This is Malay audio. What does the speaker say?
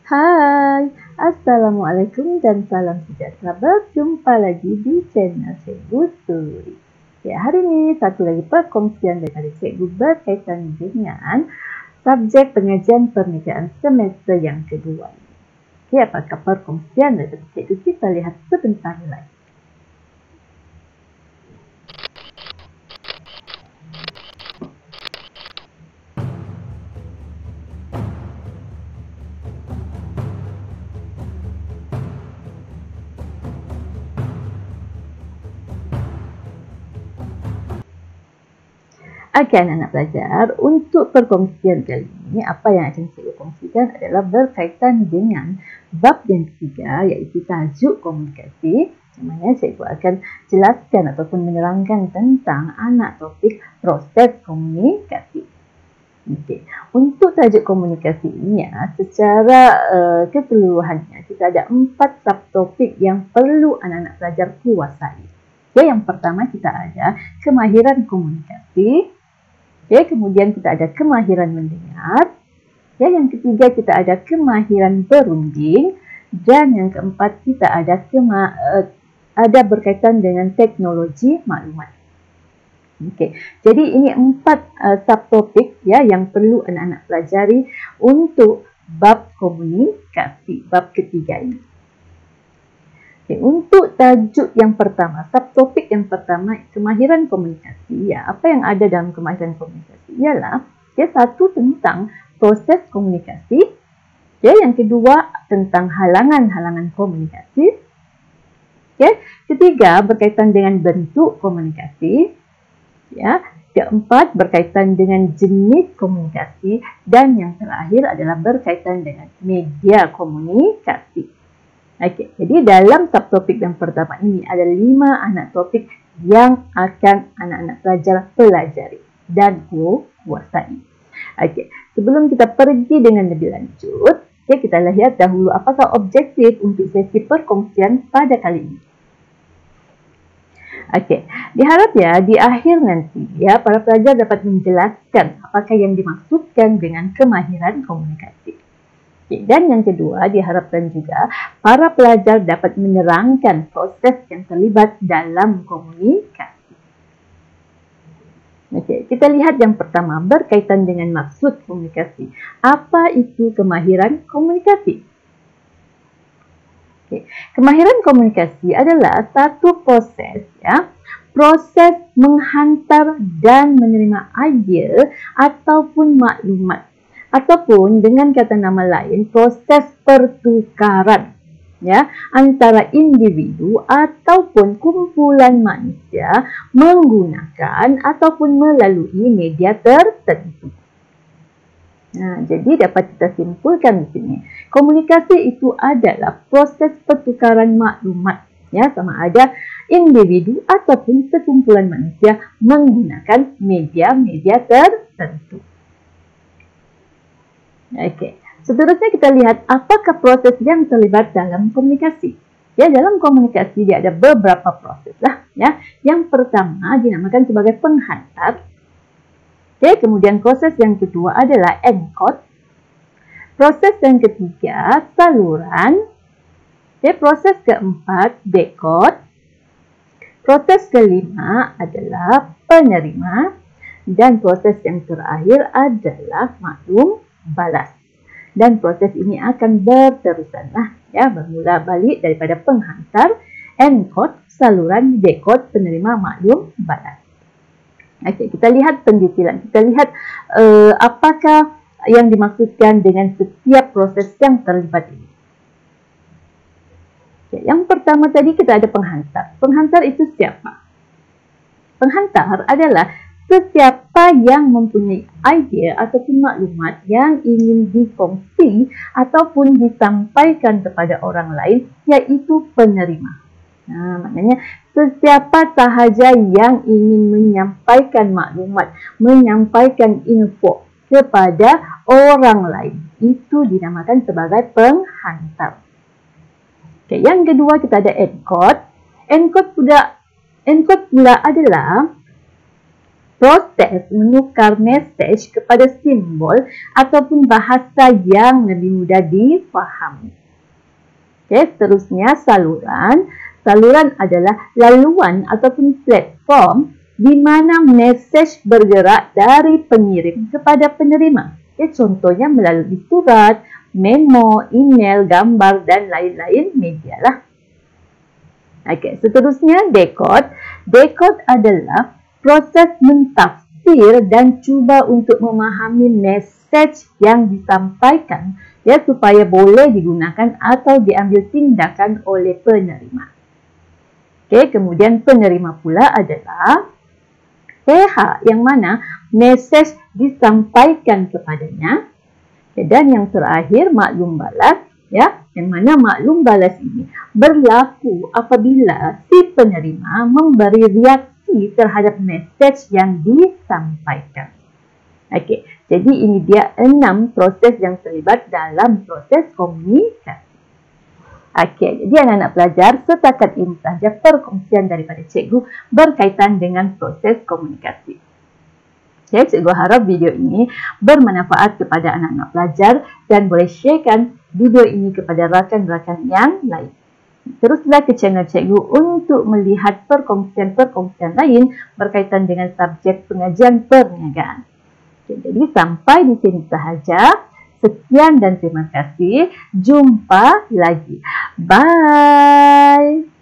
Hai, Assalamualaikum dan salam sejahtera. Berjumpa lagi di channel Cikgu Suri. Ya, hari ini satu lagi perkongsian dari Cikgu berkaitan dengan subjek pengajian pernikahan semester yang kedua. Oke, apakah perkongsian dari Cikgu? Kita lihat sebentar lagi. Okey, anak-anak pelajar, untuk perkongsian kali ini, apa yang akan saya kongsikan adalah berkaitan dengan bab yang ketiga, iaitu tajuk komunikasi, di mana saya akan jelaskan ataupun menerangkan tentang anak topik proses komunikasi. Okey, untuk tajuk komunikasi ini, secara keseluruhannya, kita ada 4 subtopik yang perlu anak-anak pelajar kuasai. Okay, yang pertama kita ada kemahiran komunikasi. Okay, kemudian kita ada kemahiran mendengar. Okay, yang ketiga kita ada kemahiran berunding. Dan yang keempat kita ada berkaitan dengan teknologi maklumat. Okay, jadi ini 4 subtopik ya yang perlu anak-anak pelajari untuk bab komunikasi, bab ketiga ini. Okay, untuk tajuk yang pertama, subtopik yang pertama, kemahiran komunikasi. Ya, apa yang ada dalam kemahiran komunikasi? Ialah, satu tentang proses komunikasi. Yang kedua tentang halangan-halangan komunikasi. Ketiga berkaitan dengan bentuk komunikasi. Keempat berkaitan dengan jenis komunikasi. Dan yang terakhir adalah berkaitan dengan media komunikasi. Okey, jadi dalam subtopik yang pertama ini ada 5 anak topik yang akan anak-anak pelajar pelajari dan kuasai. Okey, sebelum kita pergi dengan lebih lanjut, kita lihat dahulu apakah objektif untuk sesi perkongsian pada kali ini. Okey, diharap ya di akhir nanti ya para pelajar dapat menjelaskan apakah yang dimaksudkan dengan kemahiran komunikasi. Dan yang kedua, diharapkan juga para pelajar dapat menerangkan proses yang terlibat dalam komunikasi. Okey, kita lihat yang pertama berkaitan dengan maksud komunikasi. Apa itu kemahiran komunikasi? Okey, kemahiran komunikasi adalah satu proses proses menghantar dan menerima idea ataupun maklumat. Ataupun dengan kata nama lain, proses pertukaran antara individu ataupun kumpulan manusia menggunakan ataupun melalui media tertentu. Jadi dapat kita simpulkan di sini, komunikasi itu adalah proses pertukaran maklumat sama ada individu ataupun sekumpulan manusia menggunakan media-media tertentu. Okey, seterusnya kita lihat apakah proses yang terlibat dalam komunikasi. Dalam komunikasi dia ada beberapa proses lah. Yang pertama dinamakan sebagai penghantar. Kemudian proses yang kedua adalah encode. Proses yang ketiga saluran. Proses keempat decode. Proses kelima adalah penerima. Dan proses yang terakhir adalah maklum balas. Dan proses ini akan berterusan bermula balik daripada penghantar, encode, saluran, decode, penerima, maklum, balas. Okey, kita lihat pendetilan. Kita lihat apakah yang dimaksudkan dengan setiap proses yang terlibat ini. Okay, yang pertama tadi kita ada penghantar. Penghantar itu siapa? Penghantar adalah sesiapa yang mempunyai idea ataupun maklumat yang ingin dikongsi ataupun disampaikan kepada orang lain, iaitu penerima. Maknanya sesiapa sahaja yang ingin menyampaikan maklumat, menyampaikan info kepada orang lain, itu dinamakan sebagai penghantar. Okay, yang kedua kita ada encode. Encode pula adalah proses menukar mesej kepada simbol ataupun bahasa yang lebih mudah difahami. Seterusnya saluran. Saluran adalah laluan ataupun platform di mana mesej bergerak dari pengirim kepada penerima. Contohnya melalui surat, memo, email, gambar dan lain-lain media lah. Seterusnya dekod. Dekod adalah proses mentafsir dan cuba untuk memahami mesej yang disampaikan supaya boleh digunakan atau diambil tindakan oleh penerima. Kemudian penerima pula adalah pihak yang mana mesej disampaikan kepadanya. Dan yang terakhir maklum balas, yang mana maklum balas ini berlaku apabila si penerima memberi reaksi terhadap mesej yang disampaikan. Jadi ini dia 6 proses yang terlibat dalam proses komunikasi. Jadi anak-anak pelajar, setakat ini sahaja perkongsian daripada cikgu berkaitan dengan proses komunikasi. Cikgu harap video ini bermanfaat kepada anak-anak pelajar dan boleh sharekan video ini kepada rakan-rakan yang lain. Teruslah ke channel cikgu untuk melihat perkongsian-perkongsian lain berkaitan dengan subjek pengajian perniagaan. Jadi sampai di sini sahaja. Sekian dan terima kasih. Jumpa lagi. Bye.